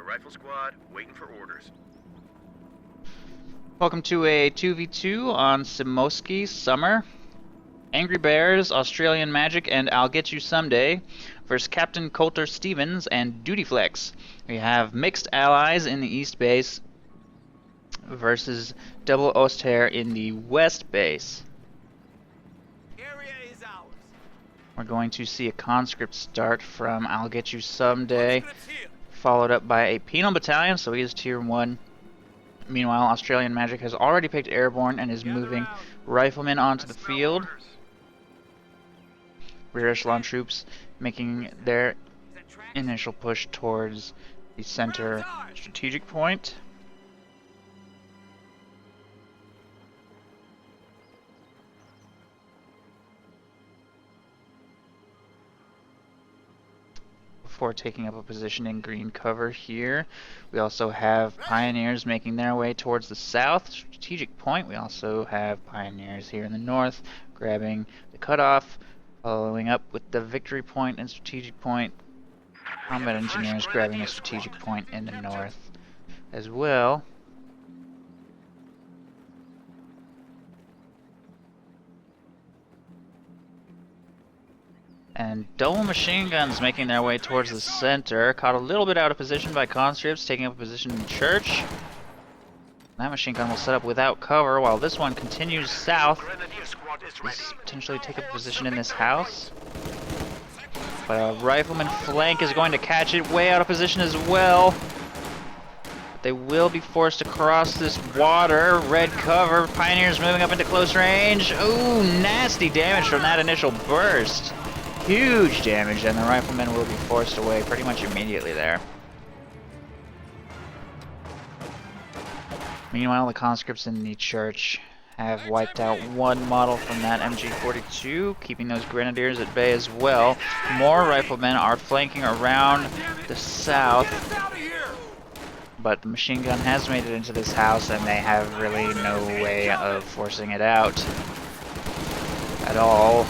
rifle squad, waiting for orders. Welcome to a 2v2 on Semoskiy Summer. Angry Bears, Australian Magic, and I'll Get You Someday versus Captain Colter Stevens and Dutyflex. We have mixed allies in the East Base versus Double Oster in the West Base. Area is ours. We're going to see a conscript start from I'll Get You Someday, Conscripts here. followed up by a penal battalion, so he is tier 1. Meanwhile, Australian Magic has already picked Airborne and is moving riflemen onto the field. Rear echelon troops making their initial push towards the center strategic point. Before taking up a position in green cover here, we also have Pioneers making their way towards the south strategic point. We also have Pioneers here in the north grabbing the cutoff, following up with the victory point and strategic point. Combat engineers grabbing a strategic point in the north as well. And double machine guns making their way towards the center. Caught a little bit out of position by conscripts, taking up a position in the church. That machine gun will set up without cover, while this one continues south. Let's potentially take up a position in this house. But a rifleman flank is going to catch it way out of position as well. They will be forced to cross this water. Red cover. Pioneers moving up into close range. Ooh, nasty damage from that initial burst. Huge damage, and the riflemen will be forced away pretty much immediately there. Meanwhile, the conscripts in the church have wiped out one model from that MG42, keeping those grenadiers at bay as well. More riflemen are flanking around the south, but the machine gun has made it into this house, and they have really no way of forcing it out at all.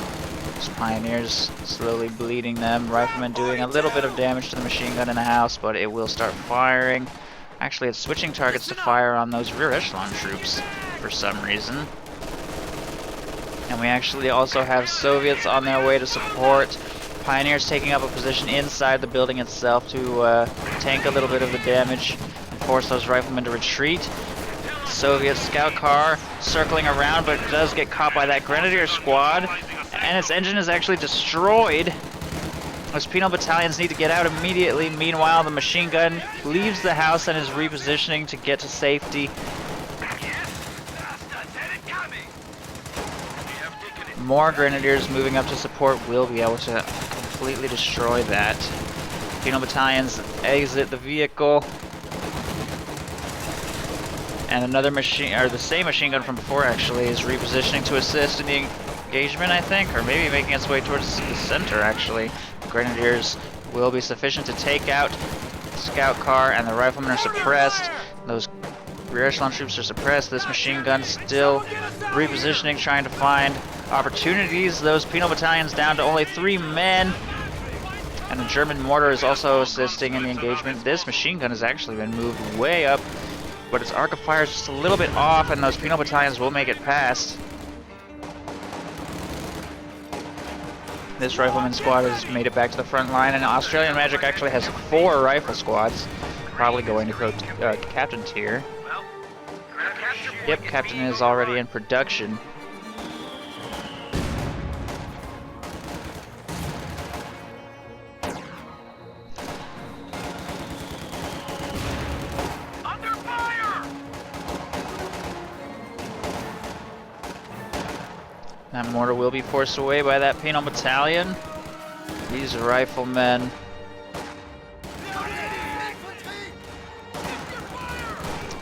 Those Pioneers slowly bleeding them. Riflemen doing a little bit of damage to the machine gun in the house, but it will start firing. Actually, it's switching targets to fire on those rear echelon troops for some reason. And we actually also have Soviets on their way to support. Pioneers taking up a position inside the building itself to tank a little bit of the damage and force those riflemen to retreat. Soviet scout car circling around, but does get caught by that grenadier squad, and its engine is actually destroyed. Those penal battalions need to get out immediately. Meanwhile, the machine gun leaves the house and is repositioning to get to safety. More grenadiers moving up to support will be able to completely destroy that. Penal battalions exit the vehicle. And another machine, or the same machine gun from before actually, is repositioning to assist in the engagement, I think, or maybe making its way towards the center actually. The grenadiers will be sufficient to take out the scout car, and the riflemen are suppressed. Those rear echelon troops are suppressed. This machine gun still repositioning, trying to find opportunities. Those penal battalions down to only 3 men. And the German mortar is also assisting in the engagement. This machine gun has actually been moved way up, but its arc of fire is just a little bit off, and those penal battalions will make it past. This rifleman squad has made it back to the front line, and Australian Magic actually has 4 rifle squads, probably going to go captain tier. Yep, captain is already in production. That mortar will be forced away by that penal battalion. These riflemen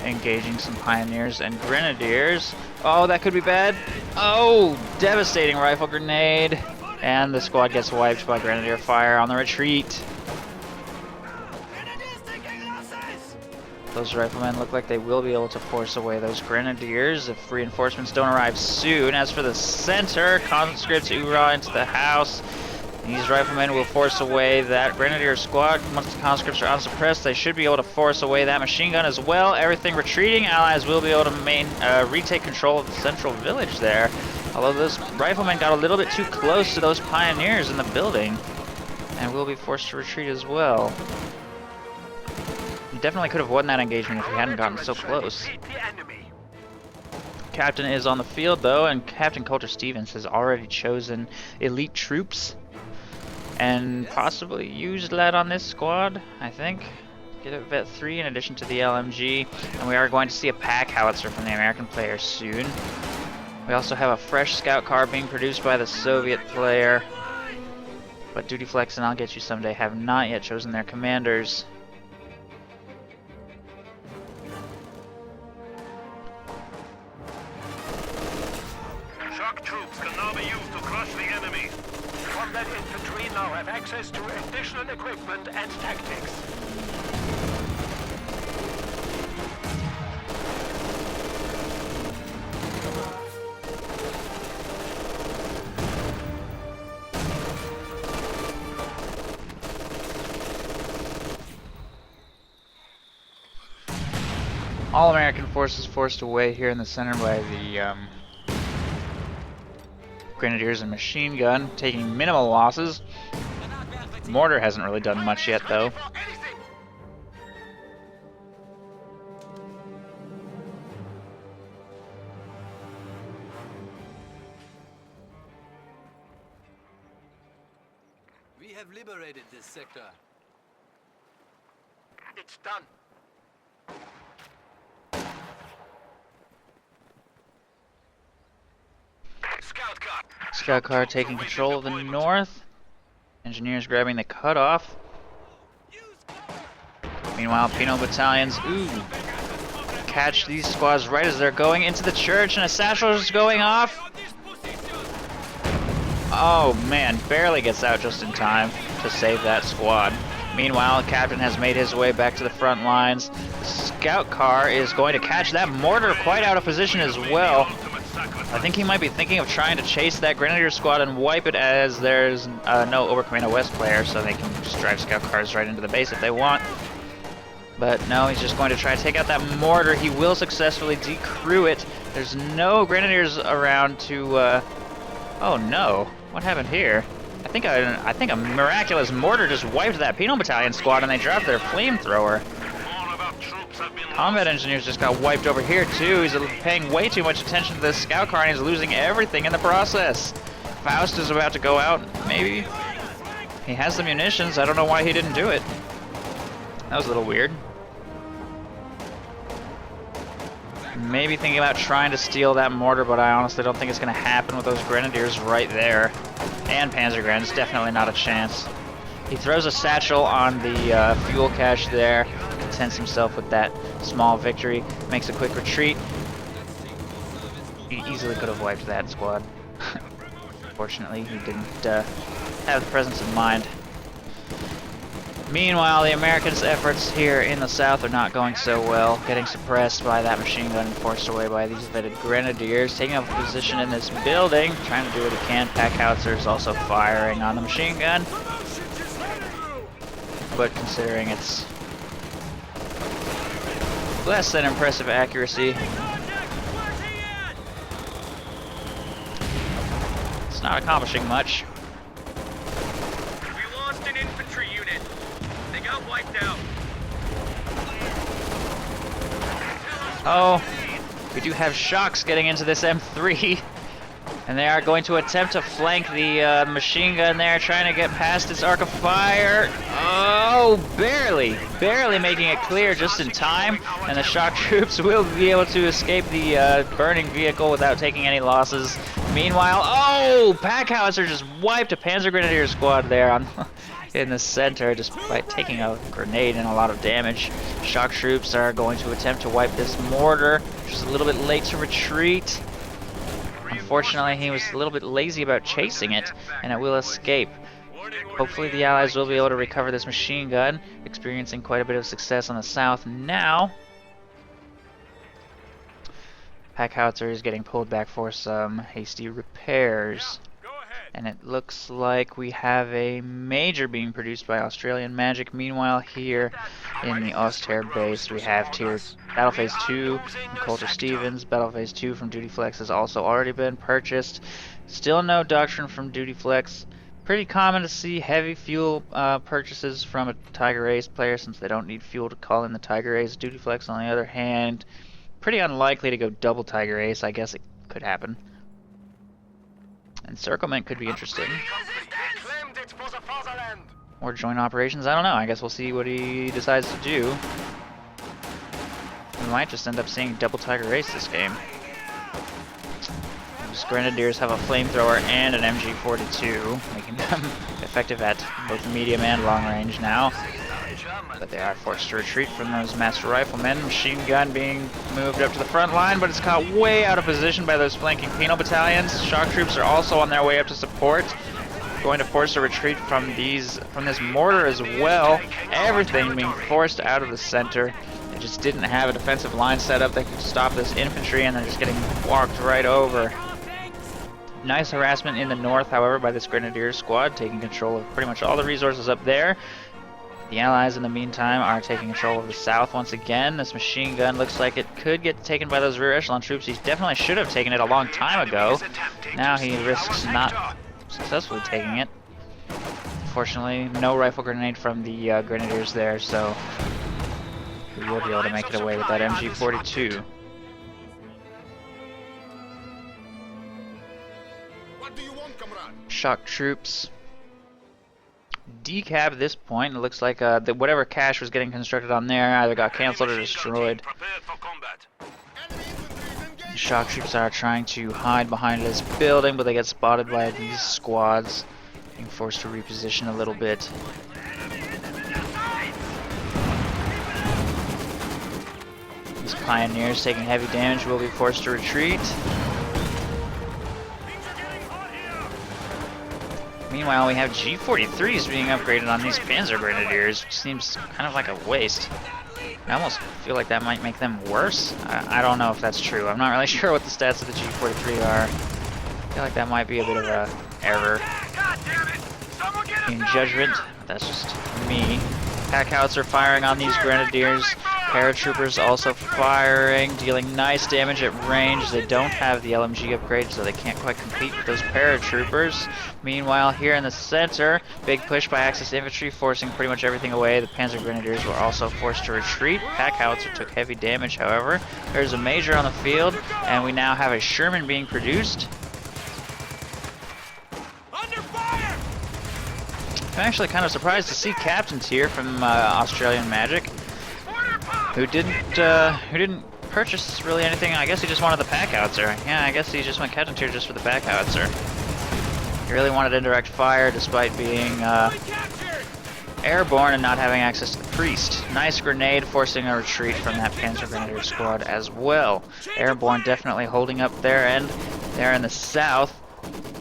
engaging some Pioneers and Grenadiers. Oh, that could be bad. Oh, devastating rifle grenade. And the squad gets wiped by Grenadier fire on the retreat. Those riflemen look like they will be able to force away those grenadiers if reinforcements don't arrive soon. As for the center, conscripts hoorah into the house. These riflemen will force away that grenadier squad. Once the conscripts are unsuppressed, they should be able to force away that machine gun as well. Everything retreating. Allies will be able to retake control of the central village there. Although those riflemen got a little bit too close to those pioneers in the building, and will be forced to retreat as well. He definitely could have won that engagement if he hadn't gotten so close. Captain is on the field though, and Captain Colter Stevens has already chosen elite troops and possibly used that on this squad, I think. Get a Vet 3 in addition to the LMG, and we are going to see a pack howitzer from the American player soon. We also have a fresh scout car being produced by the Soviet player, but Dutyflex and I'll Get You Someday have not yet chosen their commanders. Shock troops can now be used to crush the enemy. Combat infantry now have access to additional equipment and tactics. All American forces forced away here in the center by the Grenadiers and machine gun, taking minimal losses. Mortar hasn't really done much yet, though. We have liberated this sector. It's done. Scout car. Scout car taking control of the north. Engineers grabbing the cutoff. Meanwhile, Penal battalions, catch these squads right as they're going into the church, and a satchel is going off. Oh man, barely gets out just in time to save that squad. Meanwhile, the captain has made his way back to the front lines. The scout car is going to catch that mortar quite out of position as well. I think he might be thinking of trying to chase that Grenadier squad and wipe it, as there's no Oberkommando West player, so they can just drive scout cars right into the base if they want. But no, he's just going to try to take out that mortar. He will successfully decrew it. There's no Grenadiers around to... Oh no, what happened here? I think a miraculous mortar just wiped that Penal Battalion squad, and they dropped their flamethrower. Combat engineers just got wiped over here too. He's paying way too much attention to this scout car, and he's losing everything in the process. Faust is about to go out, maybe. He has the munitions. I don't know why he didn't do it. That was a little weird. Maybe thinking about trying to steal that mortar, but I honestly don't think it's going to happen with those Grenadiers right there. And Panzergranates, definitely not a chance. He throws a satchel on the fuel cache there, contents himself with that small victory, makes a quick retreat. He easily could have wiped that squad. Fortunately, he didn't have the presence of mind. Meanwhile, the Americans' efforts here in the south are not going so well, getting suppressed by that machine gun and forced away by these vetted Grenadiers, taking up a position in this building, trying to do what he can. Pack howitzers also firing on the machine gun, but considering its less than impressive accuracy, it's not accomplishing much. We lost an infantry unit. They got wiped out. Oh, we do have shocks getting into this M3, and they are going to attempt to flank the machine gun there, trying to get past its arc of fire. Oh, barely making it clear just in time, and the shock troops will be able to escape the burning vehicle without taking any losses. Meanwhile, oh, pack howitzer just wiped a Panzer Grenadier squad there on in the center, just by taking a grenade and a lot of damage. Shock troops are going to attempt to wipe this mortar, just a little bit late to retreat. Unfortunately, he was a little bit lazy about chasing it, and it will escape. Hopefully the Allies will be able to recover this machine gun, experiencing quite a bit of success on the south now. Pack howitzer is getting pulled back for some hasty repairs. And it looks like we have a major being produced by Australian Magic. Meanwhile, here in the Oster base, we have tier Battle Phase 2 from Colter Stevens. Battle Phase 2 from Dutyflex has also already been purchased. Still no Doctrine from Dutyflex. Pretty common to see heavy fuel purchases from a Tiger Ace player since they don't need fuel to call in the Tiger Ace. Dutyflex, on the other hand, pretty unlikely to go double Tiger Ace. I guess it could happen. Encirclement could be interesting. Or joint operations, I don't know. I guess we'll see what he decides to do. We might just end up seeing double Tiger Ace this game. These Grenadiers have a flamethrower and an MG42, making them effective at both medium and long range now. But they are forced to retreat from those Master Riflemen. Machine gun being moved up to the front line, but it's caught way out of position by those flanking penal battalions. Shock troops are also on their way up to support. Going to force a retreat from this mortar as well. Everything being forced out of the center. They just didn't have a defensive line set up that could stop this infantry, and they're just getting walked right over. Nice harassment in the north, however, by this Grenadier squad, taking control of pretty much all the resources up there. The Allies, in the meantime, are taking control of the south once again. This machine gun looks like it could get taken by those rear echelon troops. He definitely should have taken it a long time ago. Now he risks not successfully taking it. Unfortunately, no rifle grenade from the Grenadiers there, so we will be able to make it away with that MG42. Shock troops decab at this point. It looks like whatever cache was getting constructed on there either got cancelled or destroyed. Shock troops are trying to hide behind this building, but they get spotted by these squads, being forced to reposition a little bit. These pioneers taking heavy damage will be forced to retreat. Meanwhile, we have G43s being upgraded on these Panzer Grenadiers, which seems kind of like a waste. I almost feel like that might make them worse. I don't know if that's true. I'm not really sure what the stats of the G43 are. I feel like that might be a bit of an error in judgment. That's just me. Packouts are firing on these Grenadiers. Paratroopers also firing, dealing nice damage at range. They don't have the LMG upgrade, so they can't quite compete with those paratroopers. Meanwhile, here in the center, big push by Axis infantry, forcing pretty much everything away. The Panzer Grenadiers were also forced to retreat. Packhowitzer took heavy damage, however. There's a major on the field, and we now have a Sherman being produced. I'm actually kind of surprised to see captains here from Australian Magic, who didn't purchase really anything. I guess he just wanted the Packhowitzer. Yeah, I guess he just went captain tier just for the Packhowitzer. He really wanted indirect fire despite being airborne and not having access to the priest. Nice grenade forcing a retreat from that Panzer Grenadier squad as well. Airborne definitely holding up their end there in the south.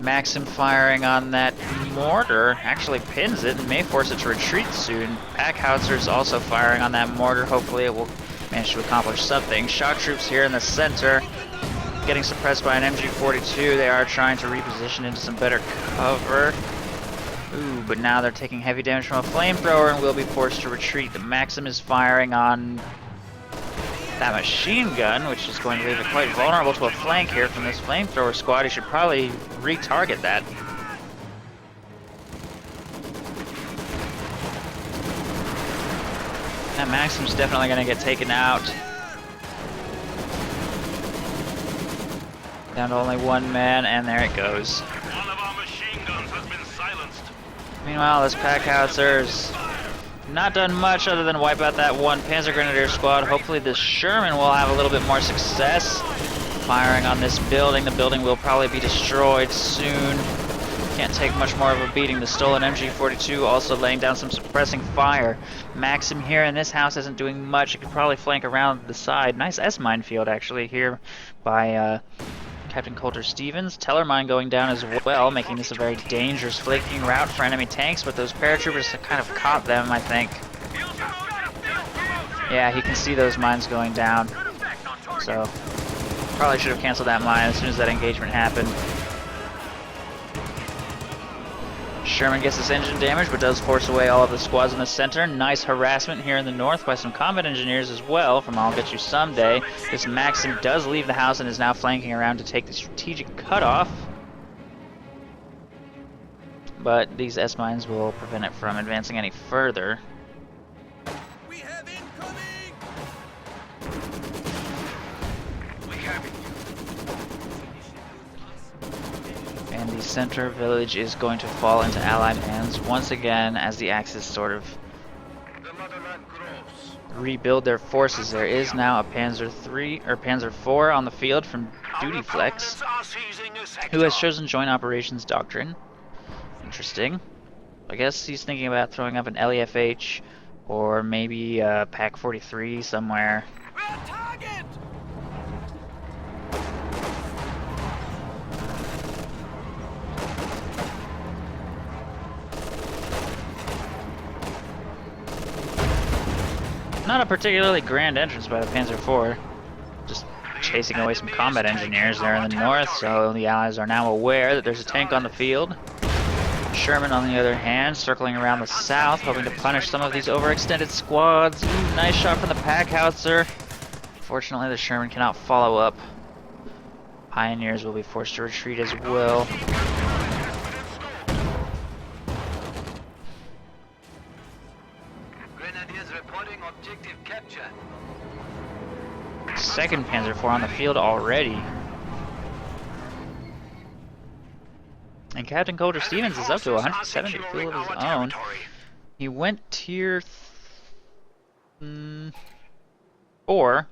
Maxim firing on that mortar actually pins it and may force it to retreat soon. Packhowitzer also firing on that mortar. Hopefully it will manage to accomplish something. Shock troops here in the center getting suppressed by an MG42. They are trying to reposition into some better cover. Ooh, but now they're taking heavy damage from a flamethrower and will be forced to retreat. The Maxim is firing on that machine gun, which is going to leave it quite vulnerable to a flank here from this flamethrower squad. He should probably retarget that. That Maxim's definitely going to get taken out. Down to only one man, and there it goes. One of our machine guns has been silenced. Meanwhile, this Packhowitzer not done much other than wipe out that one Panzer Grenadier squad. Hopefully this Sherman will have a little bit more success firing on this building. The building will probably be destroyed soon. Can't take much more of a beating. The stolen MG42 also laying down some suppressing fire. Maxim here in this house isn't doing much. It could probably flank around the side. Nice S-minefield actually here by Captain Colter Stevens. Tellermine going down as well, making this a very dangerous flanking route for enemy tanks, but those paratroopers have kind of caught them, I think. Yeah, he can see those mines going down. So, probably should have canceled that mine as soon as that engagement happened. Sherman gets his engine damage, but does force away all of the squads in the center. Nice harassment here in the north by some combat engineers as well from I'll Get You Someday. This Maxim does leave the house and is now flanking around to take the strategic cutoff. But these S-mines will prevent it from advancing any further. We have incoming! And the center village is going to fall into Allied hands once again as the Axis sort of rebuild their forces. There is now a Panzer III or Panzer IV on the field from Dutyflex, who has chosen Joint Operations Doctrine. Interesting. I guess he's thinking about throwing up an LEFH or maybe a PaK 43 somewhere. Not a particularly grand entrance by the Panzer IV. Just chasing away some combat engineers there in the north, so the Allies are now aware that there's a tank on the field. Sherman, on the other hand, circling around the south, hoping to punish some of these overextended squads. Ooh, nice shot from the PaK howitzer. Fortunately, the Sherman cannot follow up. Pioneers will be forced to retreat as well. Grenadiers reporting objective capture. Second Panzer IV on the field already. And Captain Colter Stevens is up to 170 field of his own. He went tier 4,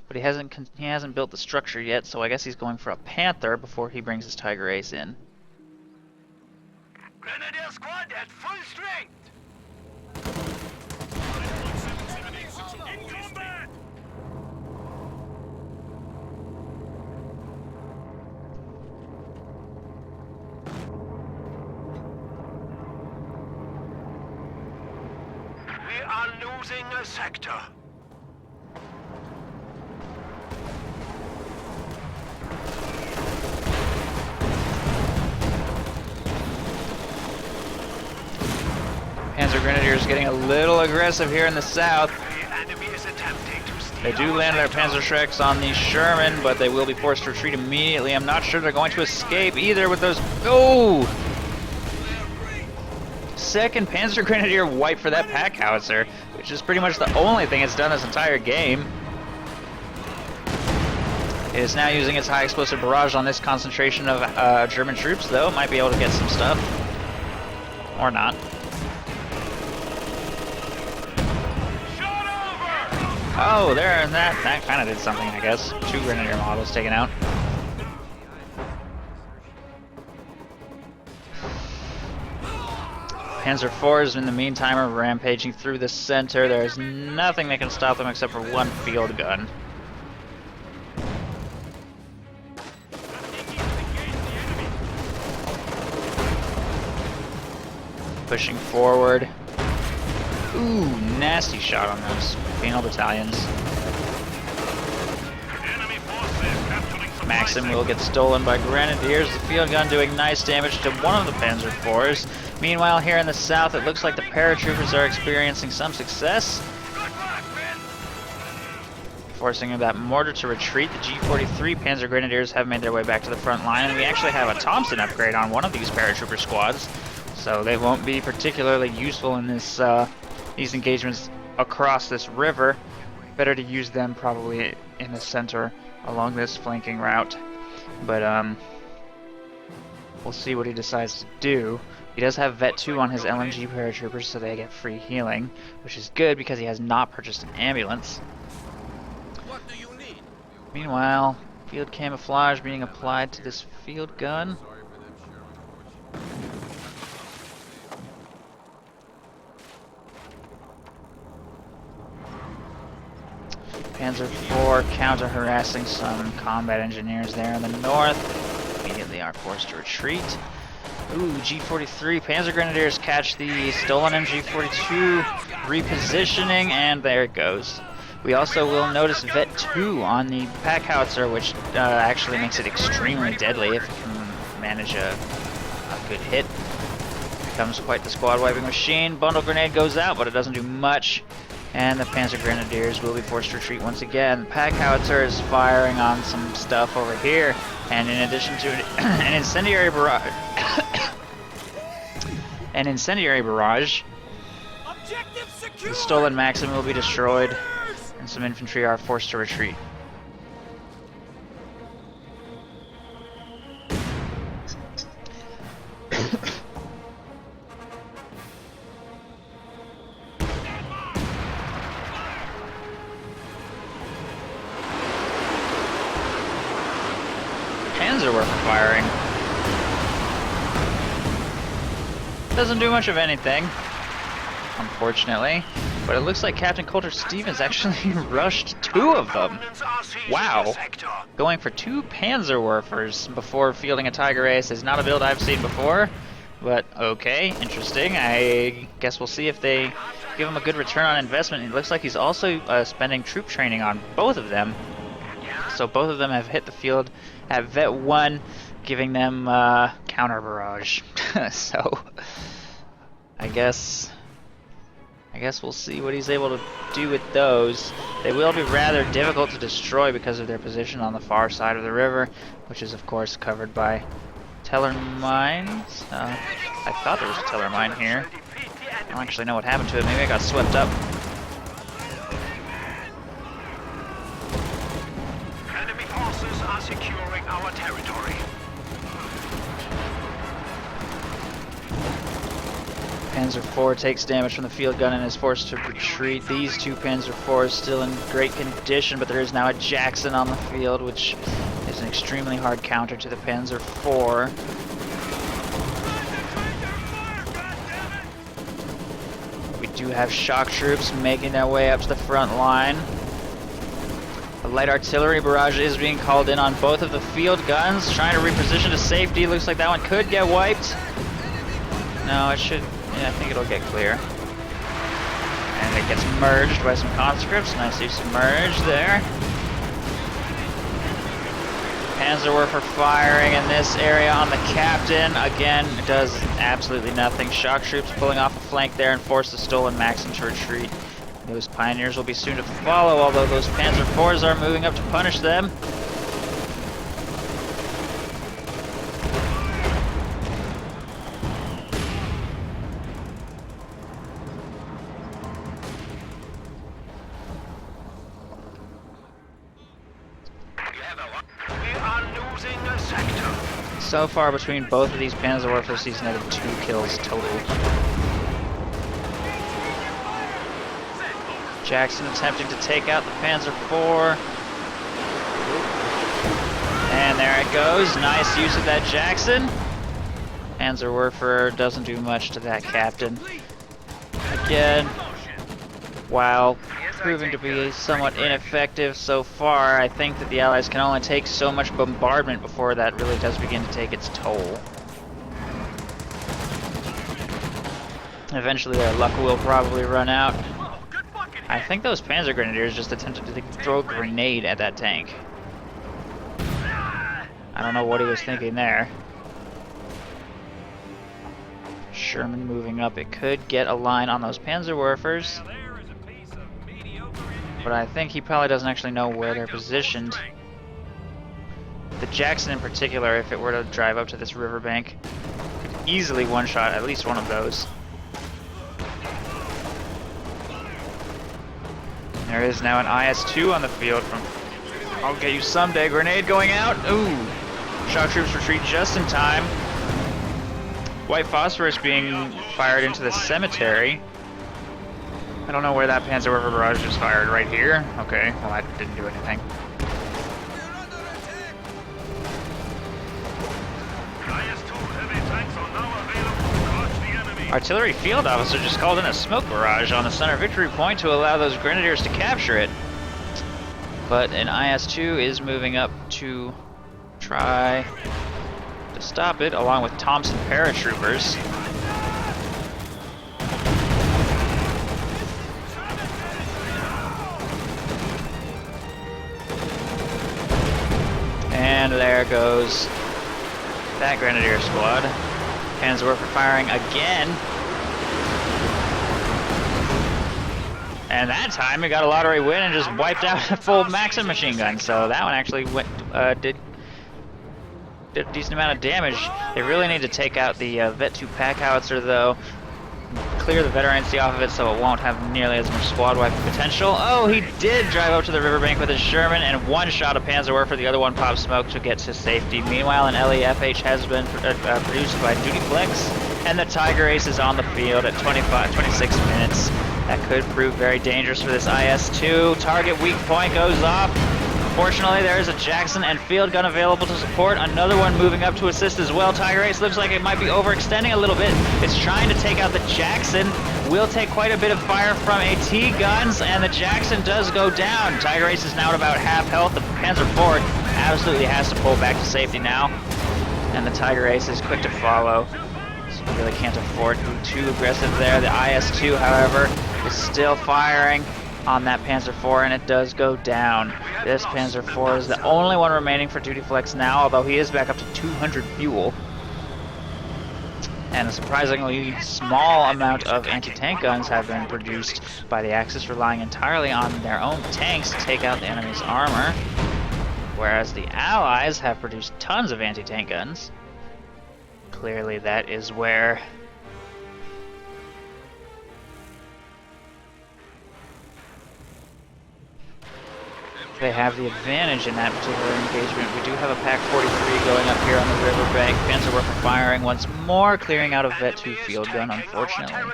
but he hasn't built the structure yet, so I guess he's going for a Panther before he brings his Tiger Ace in. Grenadier squad at full strength. In combat. We are losing a sector. Panzer Grenadiers getting a little aggressive here in the south. The enemy is attempting to steal. They do land their Panzer Shreks on the Sherman, but they will be forced to retreat immediately. I'm not sure they're going to escape either with those. Oh! Second Panzer Grenadier wipe for that PaK howitzer, which is pretty much the only thing it's done this entire game. It is now using its high explosive barrage on this concentration of German troops, though. Might be able to get some stuff. Or not. Oh, there, and that kind of did something, I guess. 2 Grenadier models taken out. Panzer IVs, in the meantime, are rampaging through the center. There's nothing that can stop them except for one field gun. Pushing forward. Ooh, nasty shot on those penal battalions. Maxim will get stolen by Grenadiers. The field gun doing nice damage to one of the Panzer IVs. Meanwhile, here in the south, it looks like the paratroopers are experiencing some success, forcing that mortar to retreat. The G43 Panzer Grenadiers have made their way back to the front line, and we actually have a Thompson upgrade on one of these paratrooper squads, so they won't be particularly useful in this these engagements across this river. Better to use them probably in the center along this flanking route, but we'll see what he decides to do. He does have Vet 2 on his LMG paratroopers, so they get free healing, which is good because he has not purchased an ambulance. What do you need? Meanwhile, field camouflage being applied to this field gun. Panzer IV counter-harassing some combat engineers there in the north. Immediately are forced to retreat. Ooh, G43 Panzer Grenadiers catch the stolen MG42, repositioning, and there it goes. We also will notice Vet 2 on the PaK howitzer, which actually makes it extremely deadly if you can manage a good hit. becomes quite the squad wiping machine. Bundle grenade goes out, but it doesn't do much. And the Panzer Grenadiers will be forced to retreat once again. The Pack Howitzer is firing on some stuff over here. And in addition to an incendiary barrage, the stolen Maxim will be destroyed, and some infantry are forced to retreat. Panzerwerfer firing. Doesn't do much of anything, unfortunately. But it looks like Captain Colter Stevens actually rushed 2 of them. Wow. Going for 2 Panzerwerfers before fielding a Tiger Ace is not a build I've seen before. But okay, interesting. I guess we'll see if they give him a good return on investment. It looks like he's also spending troop training on both of them. So both of them have hit the field at Vet 1, giving them counter barrage. So I guess we'll see what he's able to do with those. They will be rather difficult to destroy because of their position on the far side of the river, which is of course covered by Teller mines. I thought there was a Teller mine here. I don't actually know what happened to it. Maybe I got swept up. Enemy forces are securing our territory. Panzer IV takes damage from the field gun and is forced to retreat. These 2 Panzer IVs still in great condition, but there is now a Jackson on the field, which is an extremely hard counter to the Panzer IV. We do have shock troops making their way up to the front line. The light artillery barrage is being called in on both of the field guns, trying to reposition to safety. Looks like that one could get wiped. No, it should. Yeah, I think it'll get clear. And it gets merged by some conscripts. Nicely submerged there. Panzerwerfer firing in this area on the captain. Again, it does absolutely nothing. Shock troops pulling off a flank there and force the stolen Maxim to retreat. Those pioneers will be soon to follow, although those Panzer IVs are moving up to punish them. So far between both of these Panzerwerfers, he's netted 2 kills total. Jackson attempting to take out the Panzer IV. And there it goes. Nice use of that Jackson. Panzerwerfer doesn't do much to that captain. Again, while proving to be somewhat ineffective so far, I think that the Allies can only take so much bombardment before that really does begin to take its toll. Eventually their luck will probably run out. I think those Panzer Grenadiers just attempted to throw a grenade at that tank. I don't know what he was thinking there. Sherman moving up. It could get a line on those Panzerwerfers. But I think he probably doesn't actually know where they're positioned. The Jackson in particular, if it were to drive up to this riverbank, could easily one-shot at least one of those. There is now an IS-2 on the field from I'll Get You Someday. Grenade going out. Ooh. Shock troops retreat just in time. White phosphorus being fired into the cemetery. I don't know where that Panzerwerfer barrage just fired. Right here? Okay, well that didn't do anything. Artillery field officer just called in a smoke barrage on the center victory point to allow those grenadiers to capture it. But an IS-2 is moving up to try to stop it, along with Thompson paratroopers. And there goes that Grenadier squad. Panzerwerfer firing again. And that time it got a lottery win and just wiped out a full Maxim machine gun. So that one actually went, did a decent amount of damage. They really need to take out the Vet 2 pack howitzer though. Clear the veterancy off of it so it won't have nearly as much squad wiping potential. Oh, he did drive up to the riverbank with his Sherman and one shot of Panzerwerfer, the other one popped smoke to get to safety. Meanwhile, an LEFH has been produced by Dutyflex, and the Tiger Ace is on the field at 26 minutes. That could prove very dangerous for this IS-2. Target weak point goes off. Fortunately, there is a Jackson and field gun available to support. Another one moving up to assist as well. Tiger Ace looks like it might be overextending a little bit. It's trying to take out the Jackson. Will take quite a bit of fire from AT guns, and the Jackson does go down. Tiger Ace is now at about half health. The Panzer IV absolutely has to pull back to safety now. And the Tiger Ace is quick to follow. So you really can't afford to be too aggressive there. The IS-2, however, is still firing on that Panzer IV, and it does go down. This Panzer IV is the only one remaining for Dutyflex now, although he is back up to 200 fuel. And a surprisingly small amount of anti-tank guns have been produced by the Axis, relying entirely on their own tanks to take out the enemy's armor, whereas the Allies have produced tons of anti-tank guns. Clearly that is where they have the advantage in that particular engagement. We do have a Pack 43 going up here on the riverbank. Panzerwerfer firing once more, clearing out a Vet 2 field gun, unfortunately.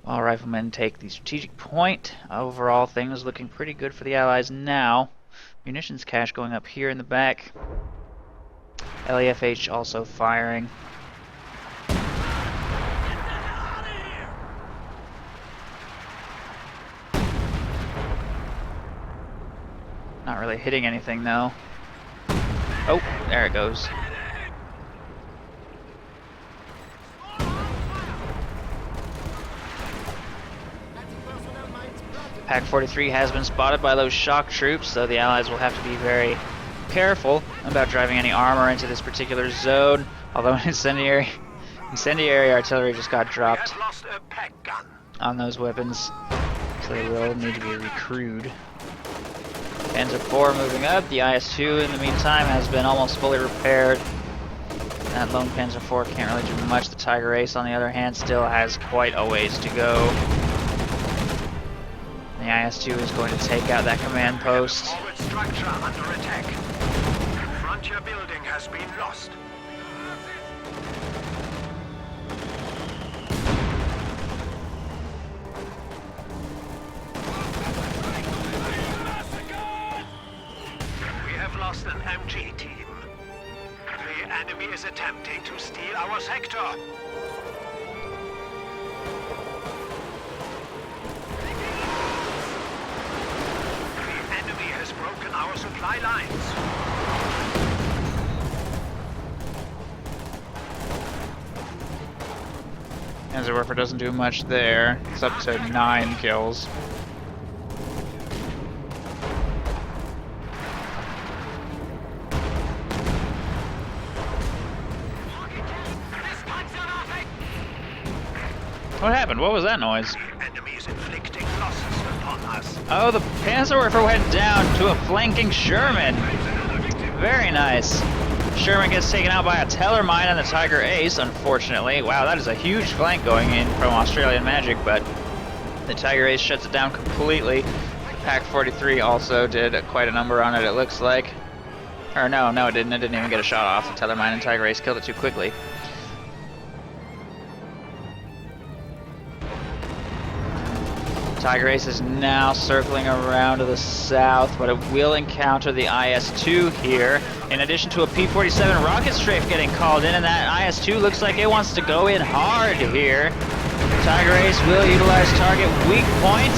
While riflemen take the strategic point, overall things looking pretty good for the Allies now. Munitions cache going up here in the back. LEFH also firing. Not really hitting anything though. Oh, there it goes. Pack 43 has been spotted by those shock troops, so the Allies will have to be very careful about driving any armor into this particular zone. Although incendiary artillery just got dropped on those weapons, so they will need to be recrewed. Panzer IV moving up. The IS-2 in the meantime has been almost fully repaired. That lone Panzer IV can't really do much. The Tiger Ace, on the other hand, still has quite a ways to go. The IS-2 is going to take out that command post. Forward structure under attack. Frontier building has been lost. We have lost an MG team. The enemy is attempting to steal our sector. Broken our supply lines. Panzerwerfer doesn't do much there. It's up to 9 kills. What happened? What was that noise? Enemy is inflicting losses upon us. Oh, the Panzerwerfer went down to a flanking Sherman. Very nice. Sherman gets taken out by a Teller mine and the Tiger Ace, unfortunately. Wow, that is a huge flank going in from Australian Magic, but the Tiger Ace shuts it down completely. Pack 43 also did quite a number on it, it looks like. Or no, it didn't. It didn't even get a shot off. The Teller mine and Tiger Ace killed it too quickly. Tiger Ace is now circling around to the south, but it will encounter the IS-2 here. In addition to a P-47 rocket strafe getting called in, and that IS-2 looks like it wants to go in hard here. Tiger Ace will utilize target weak point.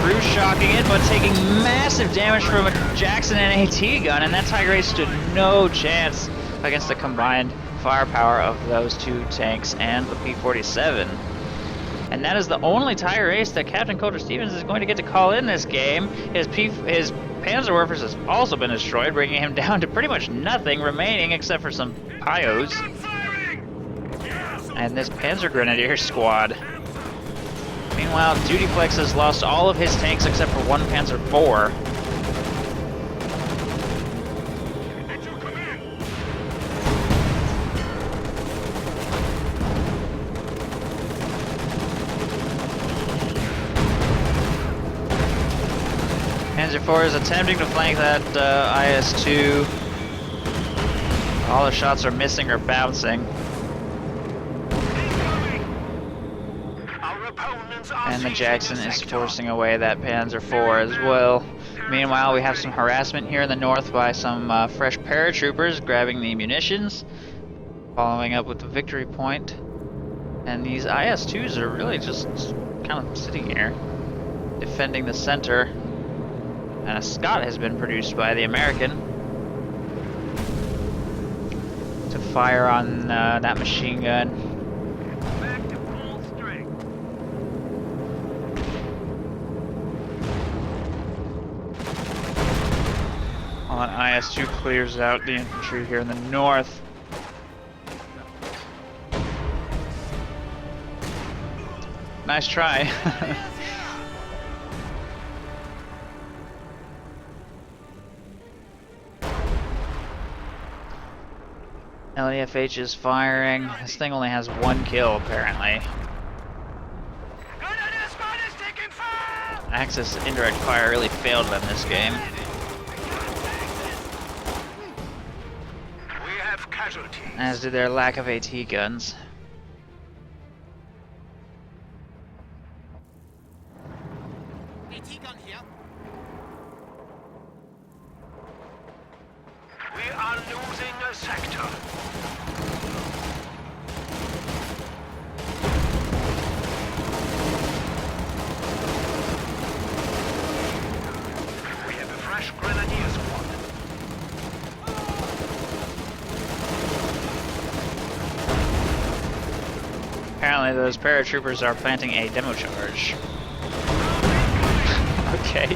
Crew shocking it, but taking massive damage from a Jackson and AT gun, and that Tiger Ace stood no chance against the combined firepower of those two tanks and the P-47. And that is the only tire ace that Captain Colter Stevens is going to get to call in this game. His Panzerwerfers has also been destroyed, bringing him down to pretty much nothing remaining except for some Pyos. And this Panzer Grenadier squad. Meanwhile, Dutyflex has lost all of his tanks except for one Panzer IV. Panzer IV is attempting to flank that IS-2. All the shots are missing or bouncing. And the Jackson is forcing away that Panzer IV as well. Meanwhile, we have some harassment here in the north by some fresh paratroopers grabbing the munitions, following up with the victory point. And these IS-2s are really just kind of sitting here, defending the center. And a Scott has been produced by the American to fire on that machine gun. Back to full strength. While an IS-2 clears out the infantry here in the north. Nice try. LEFH is firing. This thing only has one kill, apparently. Axis indirect fire really failed them this game. We have casualties. As did their lack of AT guns. AT gun here. We are losing a sector. We have a fresh grenadier squad. Apparently those paratroopers are planting a demo charge. Okay.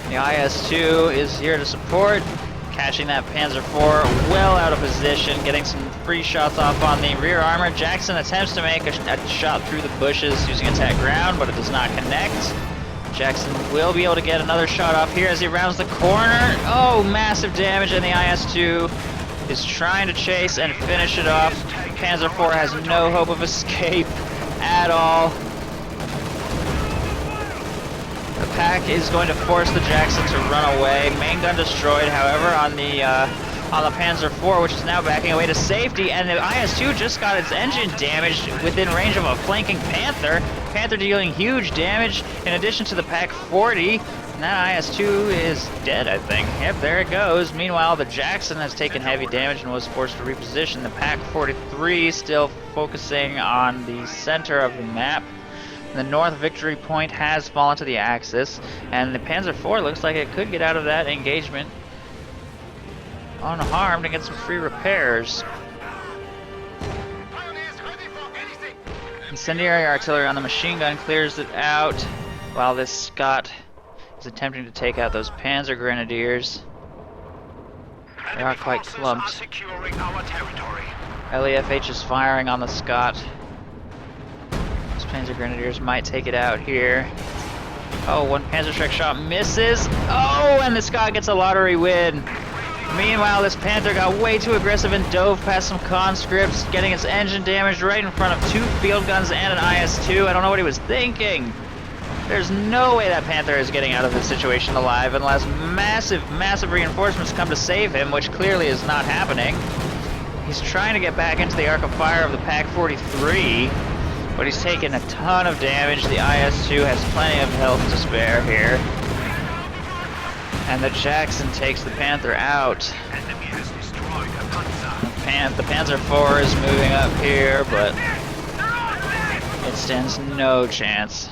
The IS-2 is here to support, catching that Panzer IV well out of position, getting some free shots off on the rear armor. Jackson attempts to make a shot through the bushes using attack ground, but it does not connect. Jackson will be able to get another shot off here as he rounds the corner. Oh, massive damage, and the IS-2 is trying to chase and finish it off. Panzer IV has no hope of escape at all. The pack is going to force the Jackson to run away. Main gun destroyed, however, on the Panzer IV, which is now backing away to safety, and the IS-2 just got its engine damaged within range of a flanking Panther. Panther dealing huge damage in addition to the Pack 40, and that IS-2 is dead, I think. Yep, there it goes. Meanwhile, the Jackson has taken heavy damage and was forced to reposition. The Pack 43 still focusing on the center of the map. The north victory point has fallen to the Axis, and the Panzer IV looks like it could get out of that engagement unharmed and get some free repairs. Incendiary artillery on the machine gun clears it out, while this Scott is attempting to take out those Panzer Grenadiers. They are quite clumped. LEFH is firing on the Scott. Those Panzer Grenadiers might take it out here. Oh, one Panzer Strike shot misses. Oh, and the Scott gets a lottery win. Meanwhile, this Panther got way too aggressive and dove past some conscripts, getting its engine damaged right in front of two field guns and an IS-2. I don't know what he was thinking. There's no way that Panther is getting out of this situation alive unless massive reinforcements come to save him, which clearly is not happening. He's trying to get back into the arc of fire of the Pack 43, but he's taken a ton of damage. The IS-2 has plenty of health to spare here. And the Jackson takes the Panther out. The Panzer IV is moving up here, but it stands no chance.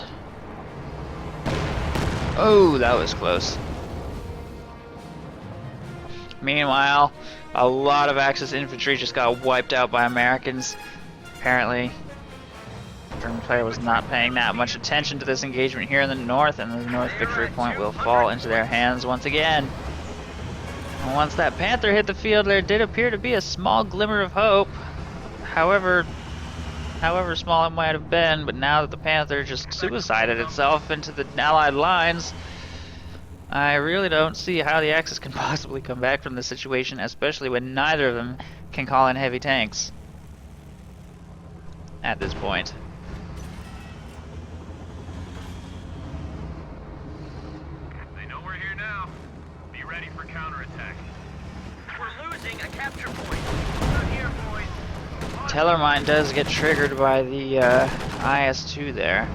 Oh, that was close. Meanwhile, a lot of Axis infantry just got wiped out by Americans. Apparently, German player was not paying that much attention to this engagement here in the north, and the north victory point will fall into their hands once again. And once that Panther hit the field, there did appear to be a small glimmer of hope. However small it might have been, but now that the Panther just suicided itself into the Allied lines, I really don't see how the Axis can possibly come back from this situation, especially when neither of them can call in heavy tanks at this point. They know we're here now. Be ready for counterattack. We're losing a capture point. Not here, boys. Tellermine does get triggered by the IS-2 there.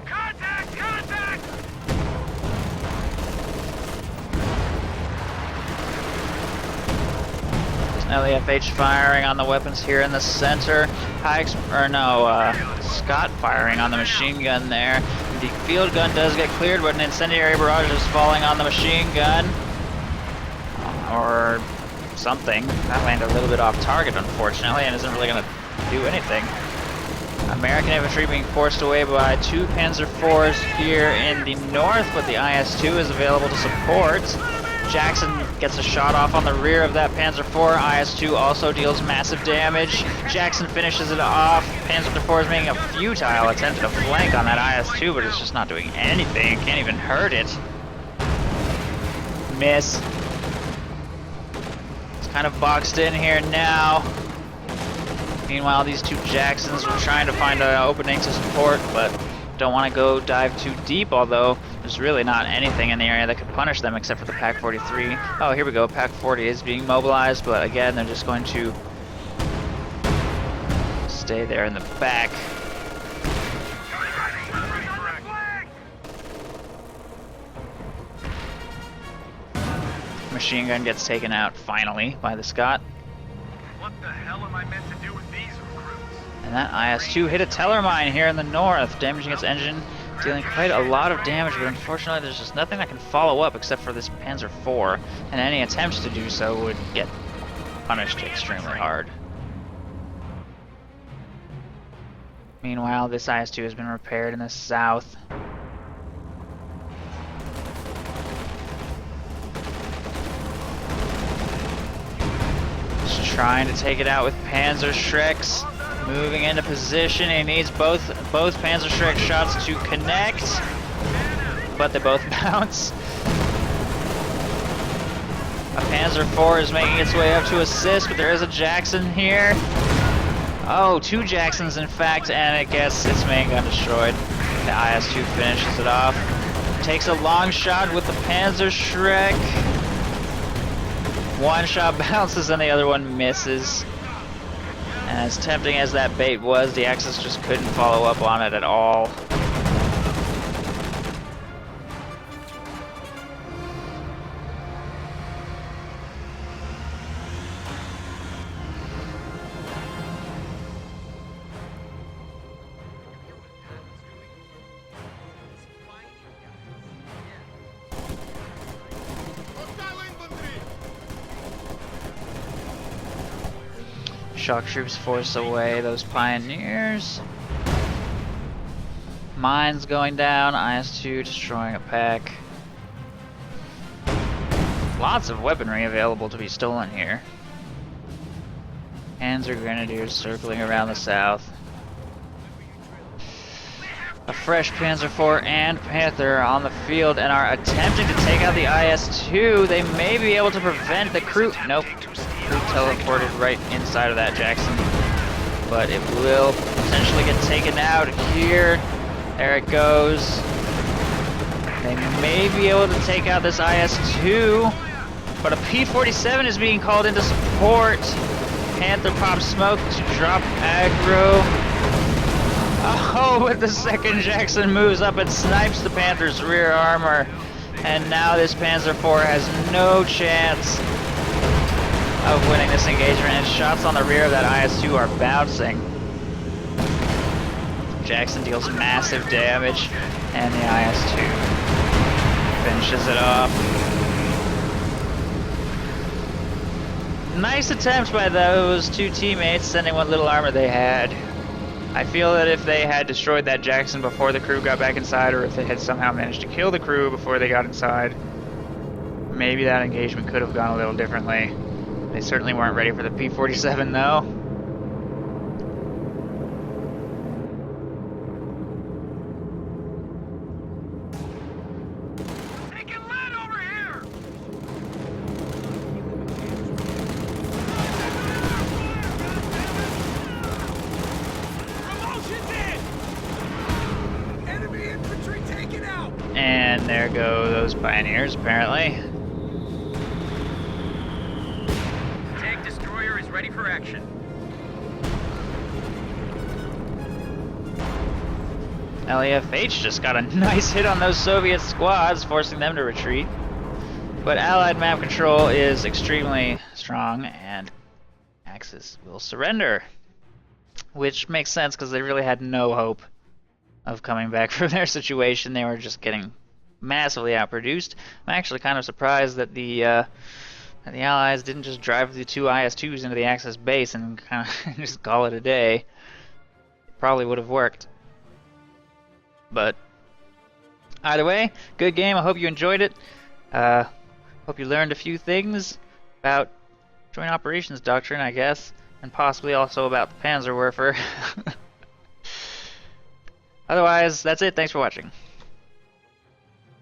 Contact! Contact! LEFH firing on the weapons here in the center. Scott firing on the machine gun there. The field gun does get cleared, but an incendiary barrage is falling on the machine gun. Or something. That landed a little bit off target, unfortunately, and isn't really going to do anything. American infantry being forced away by 2 Panzer IVs here in the north, but the IS-2 is available to support. Jackson gets a shot off on the rear of that Panzer IV. IS-2 also deals massive damage. Jackson finishes it off. Panzer IV is making a futile attempt at a flank on that IS-2, but it's just not doing anything. Can't even hurt it. Miss. It's kind of boxed in here now. Meanwhile, these 2 Jacksons were trying to find an opening to support, but don't want to go dive too deep, although there's really not anything in the area that could punish them except for the PaK-43. Oh, here we go. PaK-40 is being mobilized, but again, they're just going to stay there in the back. Machine gun gets taken out, finally, by the Scott. What the hell am I meant to do with these recruits? And that IS-2 hit a Tellermine here in the north, damaging its engine, dealing quite a lot of damage, but unfortunately there's just nothing that can follow up except for this Panzer IV, and any attempts to do so would get punished extremely hard. Meanwhile, this IS-2 has been repaired in the south. Just trying to take it out with Panzer Schrecks. Moving into position, he needs both Panzer Schreck shots to connect, but they both bounce. A Panzer IV is making its way up to assist, but there is a Jackson here. Oh, 2 Jacksons in fact, and it gets its main gun destroyed. The IS-2 finishes it off. Takes a long shot with the Panzer Schreck. One shot bounces and the other one misses. And as tempting as that bait was, the Axis just couldn't follow up on it at all. Shock troops force away those pioneers. Mines going down, IS-2 destroying a pack. Lots of weaponry available to be stolen here. Panzer Grenadiers circling around the south. A fresh Panzer IV and Panther on the field and are attempting to take out the IS-2. They may be able to prevent the crew. Nope. Crew teleported right inside of that Jackson. But it will potentially get taken out here. There it goes. They may be able to take out this IS-2. But a P-47 is being called into support. Panther pops smoke to drop aggro. Oh, but the second Jackson moves up and snipes the Panther's rear armor. And now this Panzer IV has no chance of winning this engagement. And shots on the rear of that IS-2 are bouncing. Jackson deals massive damage, and the IS-2 finishes it off. Nice attempt by those two teammates, sending what little armor they had. I feel that if they had destroyed that Jackson before the crew got back inside, or if they had somehow managed to kill the crew before they got inside, maybe that engagement could have gone a little differently. They certainly weren't ready for the P-47 though. Taking lead over here! Promotion's in! Enemy infantry taken out! And there go those pioneers, apparently. Tank destroyer is ready for action. LEFH just got a nice hit on those Soviet squads, forcing them to retreat. But Allied map control is extremely strong, and Axis will surrender. Which makes sense, because they really had no hope of coming back from their situation. They were just getting massively outproduced. I'm actually kind of surprised that the Allies didn't just drive the two IS-2s into the Axis base and kind of just call it a day. It probably would have worked. But either way, good game. I hope you enjoyed it. Hope you learned a few things about Joint Operations Doctrine, I guess, and possibly also about the Panzerwerfer. Otherwise, that's it. Thanks for watching.